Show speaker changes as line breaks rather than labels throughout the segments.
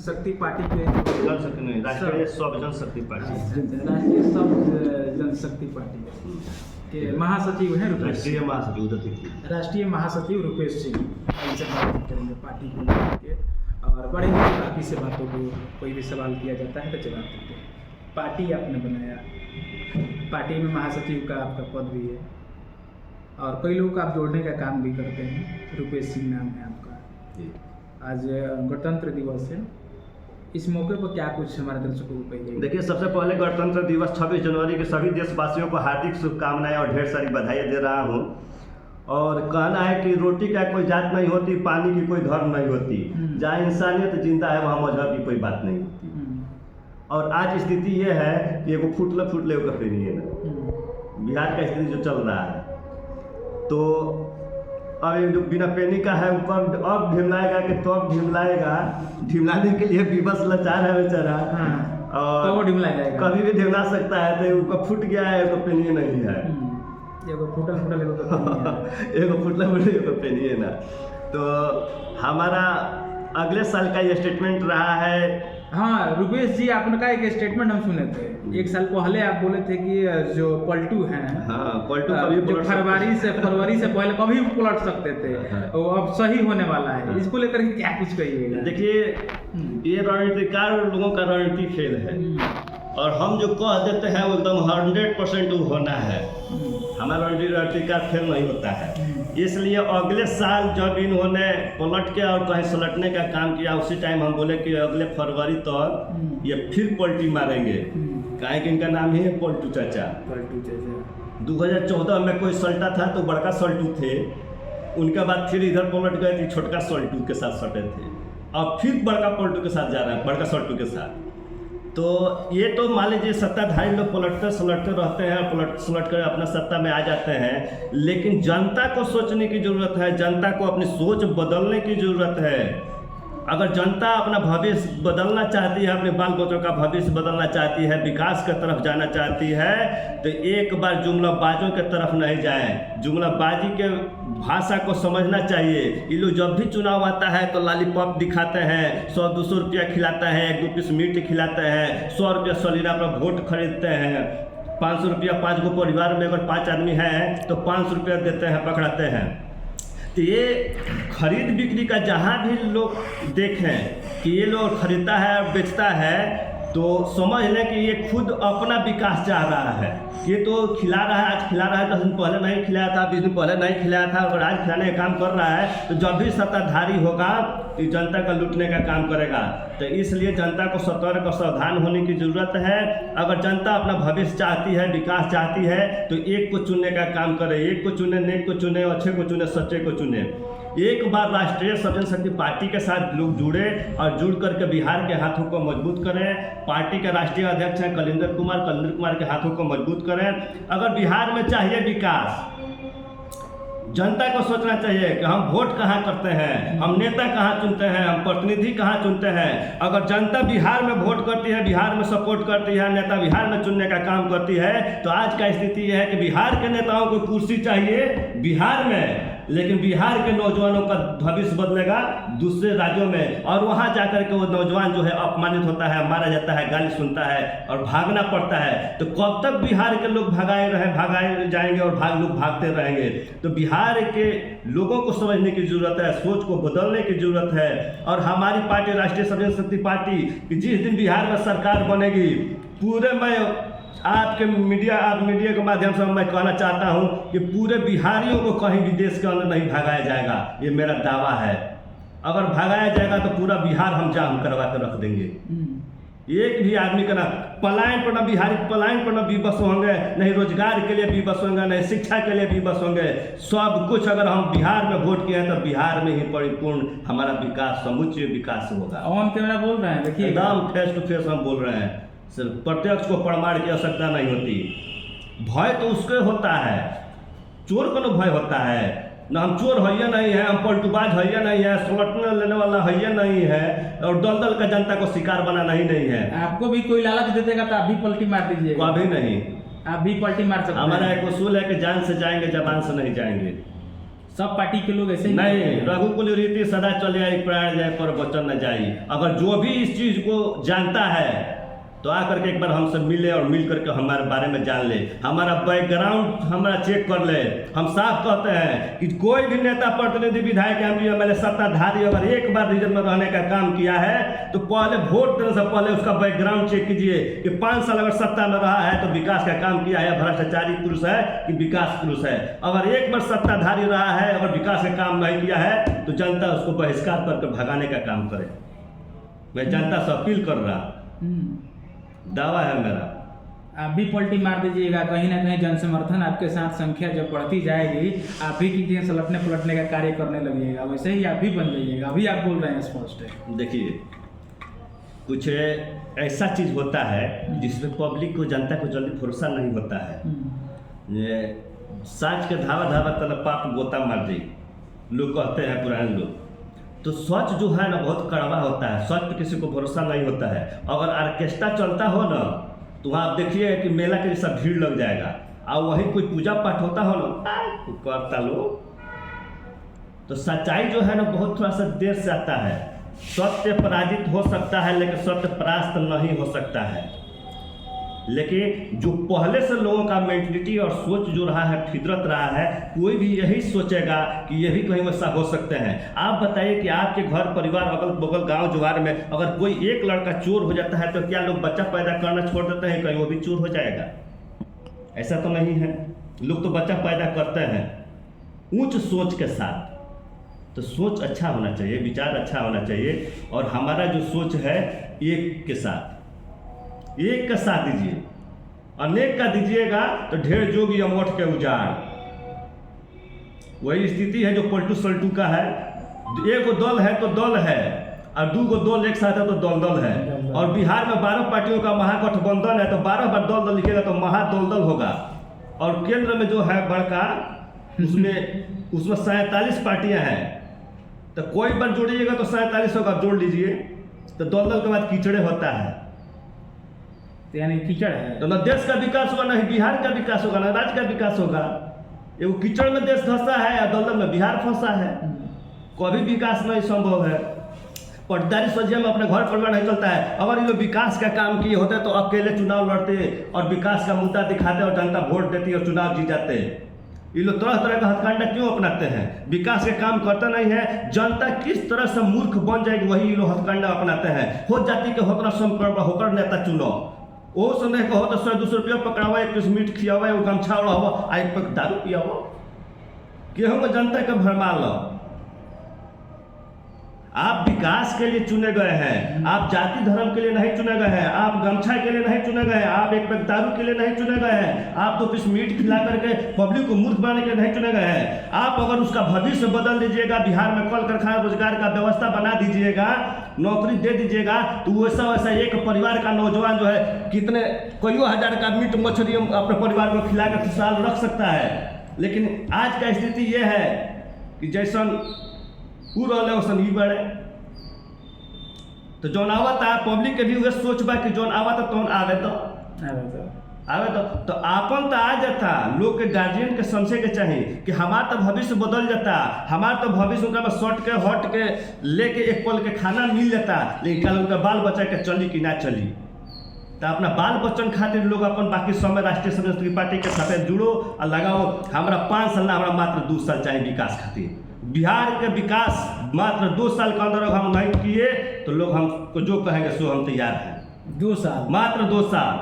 शक्ति पार्टी के
राष्ट्रीय सब जनशक्ति पार्टी
राष्ट्रीय सब जनशक्ति पार्टी के महासचिव हैं रुपेश
राष्ट्रीय
सिंह।
महासचिव
राष्ट्रीय महासचिव रुपेश सिंह इनसे बातचीत करेंगे पार्टी को लेकर के और बढ़ेंगे बाकी से बातों को। कोई भी सवाल किया जाता है तो जवाब देते हैं। पार्टी आपने बनाया, पार्टी में महासचिव का आपका पद भी है और कई लोगों को आप जोड़ने का काम भी करते हैं। रुपेश सिंह नाम है आपका। आज गणतंत्र दिवस है, इस मौके पर क्या कुछ हमारे दर्शकों को कहिए?
देखिए, सबसे पहले गणतंत्र दिवस 26 जनवरी के सभी देशवासियों को हार्दिक शुभकामनाएं और ढेर सारी बधाई दे रहा हूँ। और कहना है कि रोटी का कोई जात नहीं होती, पानी की कोई धर्म नहीं होती, जहाँ इंसानियत जिंदा है वहाँ मजहब की कोई बात नहीं होती। और आज स्थिति ये है कि एगो फुटले का फेरी है ना, बिहार का स्थिति जो चल रहा है, तो अब एक जो बिना पेनी का है ऊपर अब ढिमलाएगा कि तो अब ढिमलाएगा, ढिमलाने के लिए विवश लाचार है बेचारा। और
तो वो ढिमला जाएगा,
कभी भी ढिमला सकता है। तो उसका फूट गया है, उसका पेनी नहीं है।
एगो फुटल
एगो फुटला पेनी है ना। तो हमारा अगले साल का ये स्टेटमेंट रहा है।
हाँ रुपेश जी, आपने का एक स्टेटमेंट हम सुने थे 1 साल पहले। आप बोले थे कि जो पलटू हैं,
हाँ, पलटू कभी
जो फरवरी से पहले कभी भी पलट सकते थे, वो अब सही होने वाला है। इसको लेकर के क्या कुछ कहिएगा?
देखिए, ये रणनीतिकार लोगों का रणनीति खेल है और हम जो कह देते हैं वो एकदम 100% वो होना है। हमारा रणनीतिकार खेल नहीं होता है। इसलिए अगले साल जब इन्होंने पलट के और कहीं सलटने का काम किया, उसी टाइम हम बोले कि अगले फरवरी तक ये फिर पलटी मारेंगे। काहे कि इनका नाम ही है पलटू चाचा। 2014 में कोई सल्टा था तो बड़का सल्टू थे, उनके बाद फिर इधर पलट गए थे, छोटका सल्टू के साथ सटे थे। अब फिर बड़का पलटू के साथ जा रहा है, बड़का सल्टू के साथ। तो ये तो मान लीजिए सत्ताधारी लोग पलटते सलटते रहते हैं, पलट सलट कर अपना सत्ता में आ जाते हैं। लेकिन जनता को सोचने की ज़रूरत है, जनता को अपनी सोच बदलने की ज़रूरत है। अगर जनता अपना भविष्य बदलना चाहती है, अपने बाल बच्चों का भविष्य बदलना चाहती है, विकास की तरफ जाना चाहती है, तो एक बार जुमलाबाजों की तरफ नहीं जाए। जुमलाबाजी के भाषा को समझना चाहिए। ये लोग जब भी चुनाव आता है तो लॉलीपॉप दिखाते हैं, 100-200 रुपया खिलाता है, 1-2 पीस मीट खिलाते हैं, 100 रुपया सलीना पर वोट खरीदते हैं, 500 रुपया 5 गो परिवार में अगर 5 आदमी हैं तो 500 रुपया देते हैं, पकड़ाते हैं। तो ये खरीद बिक्री का जहाँ भी लोग देखें कि ये लोग खरीदता है और बेचता है, तो समझ लें कि ये खुद अपना विकास चाह रहा है। ये तो खिला रहा है, आज खिला रहा है, 10 दिन पहले नहीं खिलाया था, 20 दिन पहले नहीं खिलाया था, अगर आज खिलाने का काम कर रहा है तो जब भी सत्ताधारी होगा तो जनता का लूटने का काम करेगा। तो इसलिए जनता को सतर्क और सावधान होने की ज़रूरत है। अगर जनता अपना भविष्य चाहती है, विकास चाहती है, तो एक को चुनने का काम करे, एक को चुने, नेक को चुने, अच्छे को चुने, सच्चे को चुने। एक बार राष्ट्रीय सब जनशक्ति पार्टी के साथ लोग जुड़े और जुड़ करके बिहार के हाथों को मजबूत करें। पार्टी के राष्ट्रीय अध्यक्ष हैं कलिंदर कुमार के हाथों को मजबूत करें। अगर बिहार में चाहिए विकास, जनता को सोचना चाहिए कि हम वोट कहाँ करते हैं, हम नेता कहाँ चुनते हैं, हम प्रतिनिधि कहाँ चुनते हैं। अगर जनता बिहार में वोट करती है, बिहार में सपोर्ट करती है, नेता बिहार में चुनने का काम करती है, तो आज का स्थिति यह है कि बिहार के नेताओं को कुर्सी चाहिए बिहार में, लेकिन बिहार के नौजवानों का भविष्य बदलेगा दूसरे राज्यों में। और वहाँ जाकर के वो नौजवान जो है अपमानित होता है, मारा जाता है, गाली सुनता है और भागना पड़ता है। तो कब तक बिहार के लोग भगाए जाएंगे और लोग भागते रहेंगे? तो बिहार के लोगों को समझने की ज़रूरत है, सोच को बदलने की ज़रूरत है। और हमारी पार्टी राष्ट्रीय सब जनशक्ति पार्टी कि जिस दिन बिहार में सरकार बनेगी, पूरे मैं आप मीडिया के माध्यम से मैं कहना चाहता हूं कि पूरे बिहारियों को कहीं भी देश के अंदर नहीं भगाया जाएगा। ये मेरा दावा है। अगर भगाया जाएगा तो पूरा बिहार हम जाम करवा कर रख देंगे। एक भी आदमी का ना पलायन पर, ना बिहारी पलायन पर ना विवश होंगे, नहीं रोजगार के लिए विवश होंगे, नहीं शिक्षा के लिए विवश होंगे। सब कुछ अगर हम बिहार में वोट किए हैं तो बिहार में ही परिपूर्ण हमारा विकास, समुचित विकास होगा।
ऑन कैमरा बोल रहे हैं, देखिए
एकदम फेस टू फेस हम बोल रहे हैं। सिर्फ प्रत्यक्ष को प्रमाण की आवश्यकता नहीं होती। भय तो उसके होता है, चोर को भय होता है ना। हम चोर है नहीं है, हम पलटूबाज है नहीं है, सलटने लेने वाला है नहीं है, और दल का जनता को शिकार बनाना ही नहीं है।
आपको भी कोई लालच दे देगा तो आप भी पलटी मार दीजिए।
कभी नहीं,
आप भी पलटी मार सकते हैं।
हमारा एक उसूल है कि जान से जाएंगे, जबान से नहीं जाएंगे।
सब पार्टी के लोग ऐसे ही
नहीं, रघुकुल रीति सदा चले आई, प्राण जाए पर वचन न जाई। अगर जो भी इस चीज को जानता है तो आकर के एक बार हमसे मिले और मिल करके हमारे बारे में जान ले, हमारा बैकग्राउंड हमारा चेक कर ले। हम साफ कहते हैं कि कोई भी नेता, प्रतिनिधि, विधायक, एमपी, एमएलए, सत्ताधारी अगर एक बार रीजन में रहने का काम किया है तो पहले वोट देने से पहले उसका बैकग्राउंड चेक कीजिए कि 5 साल अगर सत्ता में रहा है तो विकास का काम किया है, भ्रष्टाचारी पुरुष है कि विकास पुरुष है। अगर एक बार सत्ताधारी रहा है, अगर विकास का काम नहीं किया है तो जनता उसको बहिष्कार करके भगाने का काम करे। मैं जनता से अपील कर रहा, दावा है मेरा।
आप भी पलटी मार दीजिएगा, कहीं ना कहीं जन समर्थन आपके साथ संख्या जब बढ़ती जाएगी आप भी किसी सलटने पलटने का कार्य करने लगेगा, वैसे ही आप भी बन जाइएगा। अभी आप बोल रहे हैं स्पष्ट है।
देखिए, कुछ ऐसा चीज होता है जिसमें पब्लिक को, जनता को जल्दी भरोसा नहीं होता है। ये साच के धावा धावा तलब पाप गोता मार दी, लोग कहते हैं पुराने लोग। तो सच जो है ना बहुत कड़वा होता है, सच पे किसी को भरोसा नहीं होता है। अगर ऑर्केस्ट्रा चलता हो ना तो वहाँ आप देखिए कि मेला के जैसा भीड़ लग जाएगा, और वहीं कोई पूजा पाठ होता हो ना करता लोग, तो सच्चाई जो है ना बहुत थोड़ा सा देर से आता है। सत्य पराजित हो सकता है लेकिन सत्य परास्त नहीं हो सकता है। लेकिन जो पहले से लोगों का मेंटलिटी और सोच जो रहा है, फितरत रहा है, कोई भी यही सोचेगा कि ये भी कहीं वैसा हो सकते हैं। आप बताइए कि आपके घर परिवार, अगल बगल, गांव जवार में अगर कोई एक लड़का चोर हो जाता है तो क्या लोग बच्चा पैदा करना छोड़ देते हैं, कहीं वो भी चोर हो जाएगा? ऐसा तो नहीं है। लोग तो बच्चा पैदा करते हैं ऊंच सोच के साथ। तो सोच अच्छा होना चाहिए, विचार अच्छा होना चाहिए, और हमारा जो सोच है एक के साथ, एक का साथ दीजिए, अनेक का दीजिएगा तो ढेर जोगी अमोठ के उजाड़। वही स्थिति है जो पलटू सल्टू का है। एक दल है तो दल है, और 2 दल एक साथ है तो दल है। और बिहार में 12 पार्टियों का महागठबंधन है तो 12 बार दल लिखेगा तो महादल होगा। और केंद्र में जो है बड़का, उसमें 47 पार्टियां हैं, तो कोई बार जोड़िएगा तो 47 होगा, जोड़ लीजिए तो दल के बाद कीचड़े होता है।
यानी कीचड़ है
तो ना देश का विकास होगा, ना ही बिहार का विकास होगा, ना राज्य का विकास होगा। ये कीचड़ में देश धंसा है या दलदल में बिहार फंसा है, कभी विकास नहीं संभव है। पटदारी सोचिए में अपने घर परिवार नहीं चलता है। अगर ये लोग विकास का काम किए होते तो अकेले चुनाव लड़ते और विकास का मुद्दा दिखाते और जनता वोट देती और चुनाव जीत जाते। ये लोग तरह तरह का हथकंडा क्यों अपनाते हैं? विकास के काम करता नहीं है। जनता किस तरह से मूर्ख बन जाएगी वही ये लोग हथकंडा अपनाते हैं। हो जाती के होकर संपर्क होकर नेता चुनो, वो समय कहो तो 100-200 रुपया पकड़ावा, एक पीस मीट खियावा, वो गमछा उड़ावा, आ एक पैक दारू पियावा, गेहूं में जनता का भरमा लो। आप विकास के लिए चुने गए हैं, आप जाति धर्म के लिए नहीं चुने गए हैं, आप गमछा के लिए नहीं चुने गए हैं, आप एक पैक दारू के लिए नहीं चुने गए हैं, आप 2 पीस मीट खिला करके पब्लिक को मूर्ख बनाने के लिए नहीं चुने गए हैं। आप अगर उसका भविष्य बदल दीजिएगा, बिहार में कल कारखाना रोजगार का व्यवस्था बना दीजिएगा, नौकरी दे दीजिएगा, तो वैसा वैसा एक परिवार का नौजवान जो है कितने कईयों हजार का मीट मछली अपने परिवार को खिला कर खुशहाल रख सकता है। लेकिन आज का स्थिति ये है कि जैसन उ रहे वैसन ही बढ़े। तो जौन आवत है पब्लिक के भी वह सोच बा कि जौन आवत है तौन आवे तो आपन तो आ जाता। लोग के गार्जियन के समझे के चाहिए कि हमारा तो भविष्य बदल जाता, हमारा तो भविष्य उनका सट के हट के लेके एक पल के खाना मिल जाता। लेकिन कल उनका बाल बच्चा के चली कि ना चली, तो अपना बाल बच्चन खातिर लोग अपन बाकी समय राष्ट्रीय समाजवादी पार्टी के साथ जुड़ो और लगाओ। हमारा 5 साल ना, हमारा मात्र 2 साल चाहिए विकास खातिर। बिहार के विकास मात्र 2 साल के अंदर हम नहीं किए तो लोग हमको जो कहेंगे सो हम तैयार हैं।
2 साल,
मात्र 2 साल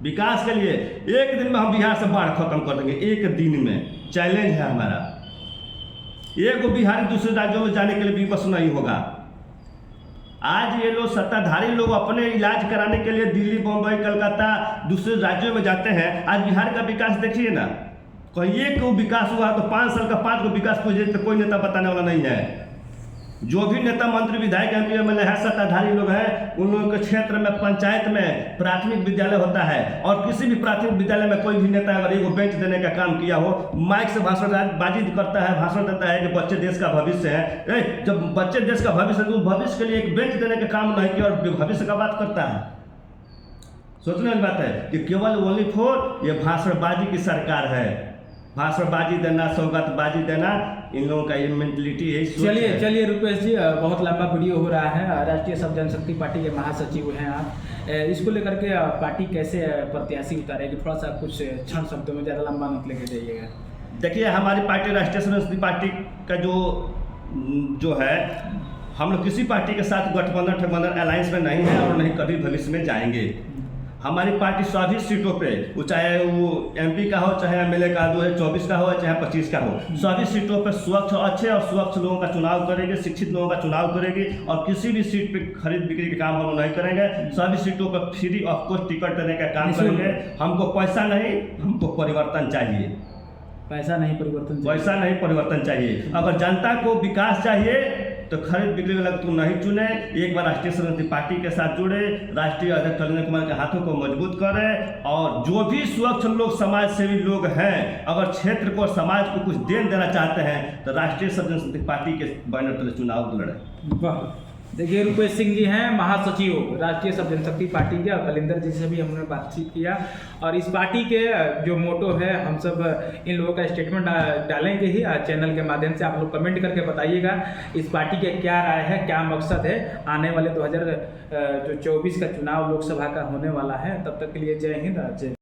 विकास के लिए। एक दिन में हम बिहार से बाढ़ खत्म कर देंगे, एक दिन में। चैलेंज है हमारा। एक बिहारी दूसरे राज्यों में जाने के लिए विवश नहीं होगा। आज ये लोग सत्ताधारी लोग अपने इलाज कराने के लिए दिल्ली, बम्बई, कलकत्ता, दूसरे राज्यों में जाते हैं। आज बिहार का विकास देखिए ना, कहीं एक विकास हुआ तो 5 साल का 5 को विकास कोई नेता बताने वाला नहीं है। जो भी नेता, मंत्री, विधायक, एमपी, एमएलए है, सत्ताधारी लोग हैं, उन लोगों के क्षेत्र में, पंचायत में प्राथमिक विद्यालय होता है। और किसी भी प्राथमिक विद्यालय में कोई भी नेता अगर एक बेंच देने का काम किया हो, माइक से भाषणबाजी करता है, भाषण देता है कि बच्चे देश का भविष्य है। जब बच्चे देश का भविष्य है तो भविष्य के लिए एक बेंच देने का काम नहीं किया और भविष्य का बात करता है। सोचने वाली बात है कि केवल ओनली फॉर ये भाषणबाजी की सरकार है। भाषणबाजी देना, सौगातबाजी देना, इन लोगों का ये मेंटलिटी यही सोच
चलिए
है।
चलिए रुपेश जी, बहुत लंबा वीडियो हो रहा है। राष्ट्रीय सब जनशक्ति पार्टी के महासचिव हैं आप, इसको लेकर के पार्टी कैसे प्रत्याशी उतारेगी? थोड़ा सा कुछ क्षण शब्दों में, ज़्यादा लंबा मत लेके जाइएगा।
देखिए, हमारी पार्टी राष्ट्रीय जनशक्ति पार्टी का जो है, हम लोग किसी पार्टी के साथ गठबंधन अलायंस में नहीं है और नहीं कभी भविष्य में जाएंगे। हमारी पार्टी सभी सीटों पे, वो चाहे वो एमपी का हो, चाहे एमएलए का 2024 का हो, चाहे 25 का हो, सभी सीटों पे स्वच्छ, अच्छे और स्वच्छ लोगों का चुनाव करेंगे, शिक्षित लोगों का चुनाव करेंगे और किसी भी सीट पे खरीद बिक्री के काम हम नहीं करेंगे। सभी सीटों पर फ्री ऑफ कॉस्ट टिकट देने का काम करेंगे। हमको पैसा नहीं, हमको परिवर्तन चाहिए।
पैसा नहीं परिवर्तन,
पैसा नहीं परिवर्तन चाहिए। अगर जनता को विकास चाहिए तो खरीद बिक्री वाला तुम नहीं चुने, एक बार राष्ट्रीय जनशक्ति पार्टी के साथ जुड़े, राष्ट्रीय अध्यक्ष कलिंदर कुमार के हाथों को मजबूत करें और जो भी स्वच्छ लोग, समाज सेवी लोग हैं, अगर क्षेत्र को, समाज को कुछ देना चाहते हैं तो राष्ट्रीय जनशक्ति पार्टी के बैनर तले चुनाव लड़े।
वाह, देखिए रुपेश सिंह जी हैं महासचिव राष्ट्रीय सब जनशक्ति पार्टी के, और कलिंदर जी से भी हमने बातचीत किया। और इस पार्टी के जो मोटो है, हम सब इन लोगों का स्टेटमेंट डालेंगे ही चैनल के माध्यम से। आप लोग कमेंट करके बताइएगा इस पार्टी के क्या राय है, क्या मकसद है आने वाले 2024 का चुनाव लोकसभा का होने वाला है। तब तक के लिए जय हिंद, जय